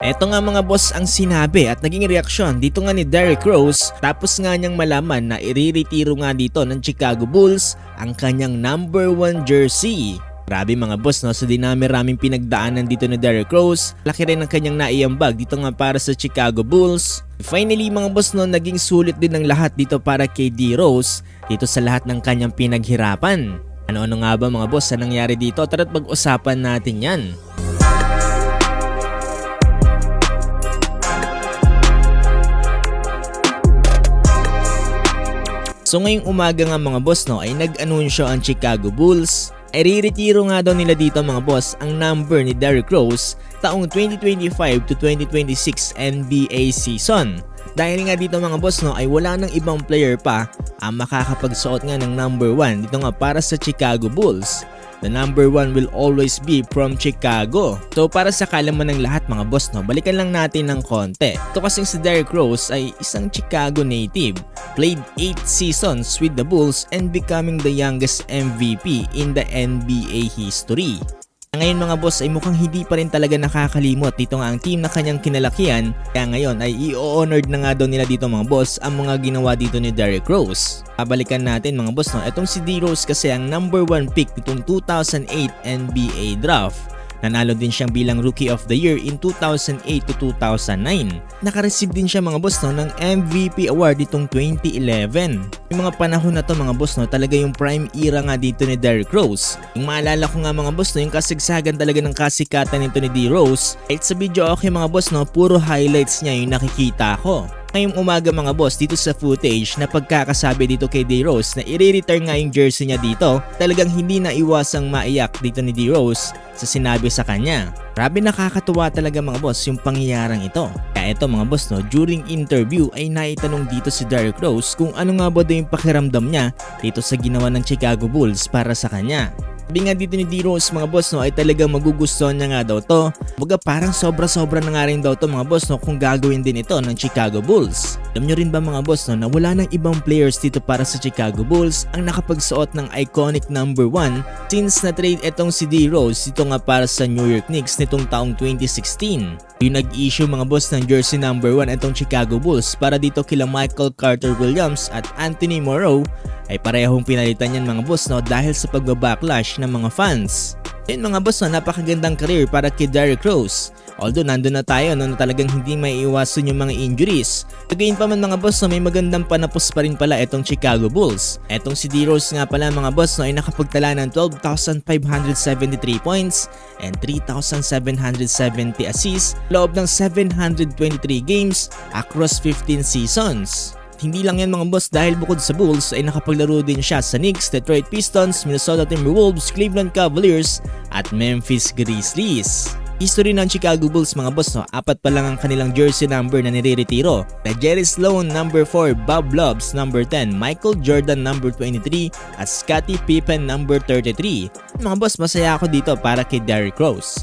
Eto nga mga boss ang sinabi at naging reaksyon dito nga ni Derrick Rose tapos nga niyang malaman na iriretiro nga dito ng Chicago Bulls ang kanyang number 1 jersey. Grabe mga boss, no? So dinami-raming pinagdaanan dito ni Derrick Rose. Laki rin ang kanyang naiambag dito nga para sa Chicago Bulls. Finally mga boss, no, naging sulit din ang lahat dito para kay D. Rose dito sa lahat ng kanyang pinaghirapan. Ano-ano nga ba mga boss ang nangyari dito? Tara't pag-usapan natin yan. So ngayong umaga nga mga boss, no, ay nag-anunsyo ang Chicago Bulls ay riretiro nga daw nila dito mga boss ang number ni Derrick Rose taong 2025 to 2026 NBA season. Dahil nga dito mga boss, no, ay wala nang ibang player pa ang makakapagsuot nga ng number 1 dito nga para sa Chicago Bulls. The number 1 will always be from Chicago. So para sa kalaman ng lahat mga boss, no, balikan lang natin ng konti. Ito kasing si Derrick Rose ay isang Chicago native. Played 8 seasons with the Bulls and becoming the youngest MVP in the NBA history. Ngayon mga boss ay mukhang hindi pa rin talaga nakakalimot dito nga ang team na kanyang kinalakihan, kaya ngayon ay i-honored na nga daw nila dito mga boss ang mga ginawa dito ni Derrick Rose. Babalikan natin mga boss, no, itong si D. Rose kasi ang number 1 pick nitong 2008 NBA draft. Nanalo din siyang bilang Rookie of the Year in 2008 to 2009. Nakareceive din siya mga boss, no, ng MVP award ditong 2011. Yung mga panahon na to mga boss, no, talaga yung prime era nga dito ni Derrick Rose. Yung maalala ko nga mga boss, no, yung kasigsagan talaga ng kasikatan nito ni D. Rose. Kahit sa video okay mga boss, no, puro highlights niya yung nakikita ko. Ngayong umaga mga boss dito sa footage na pagkakasabi dito kay D. Rose na i-return nga yung jersey niya dito, talagang hindi na iwasang maiyak dito ni D. Rose sa sinabi sa kanya. Grabe nakakatuwa talaga mga boss yung pangyayarang ito. Kaya ito mga boss, no, during interview ay naitanong dito si Derrick Rose kung ano nga ba daw yung pakiramdam niya dito sa ginawa ng Chicago Bulls para sa kanya. Sabi nga dito ni D. Rose mga boss, no, ay talagang magugustuhan niya nga daw to. Baga parang sobra-sobra na nga rin daw to mga boss, no, kung gagawin din ito ng Chicago Bulls. Alam nyo rin ba mga boss, no, na wala nang ibang players dito para sa Chicago Bulls ang nakapagsuot ng iconic number 1 since na-trade itong si D. Rose dito nga para sa New York Knicks nitong taong 2016. Yung nag-issue mga boss ng jersey number 1 itong Chicago Bulls para dito kila Michael Carter Williams at Anthony Morrow ay parehong pinalitan yan mga boss, no, dahil sa pagbabacklash ng mga fans. Yun mga boss, no, napakagandang career para kay Derrick Rose. Although nandun na tayo, no, na talagang hindi maiiwasan yung mga injuries. Gayon pa man mga boss, no, may magandang panapos pa rin pala itong Chicago Bulls. Etong si D. Rose nga pala mga boss, no, ay nakapagtala ng 12,573 points and 3,770 assists loob ng 723 games across 15 seasons. Hindi lang yan mga boss dahil bukod sa Bulls ay nakapaglaro din siya sa Knicks, Detroit Pistons, Minnesota Timberwolves, Cleveland Cavaliers at Memphis Grizzlies. History ng Chicago Bulls mga boss, no, 4 pa lang ang kanilang jersey number na nire-retiro. Na Jerry Sloan number 4, Bob Lobbs number 10, Michael Jordan number 23 at Scottie Pippen number 33. Mga boss, masaya ako dito para kay Derrick Rose.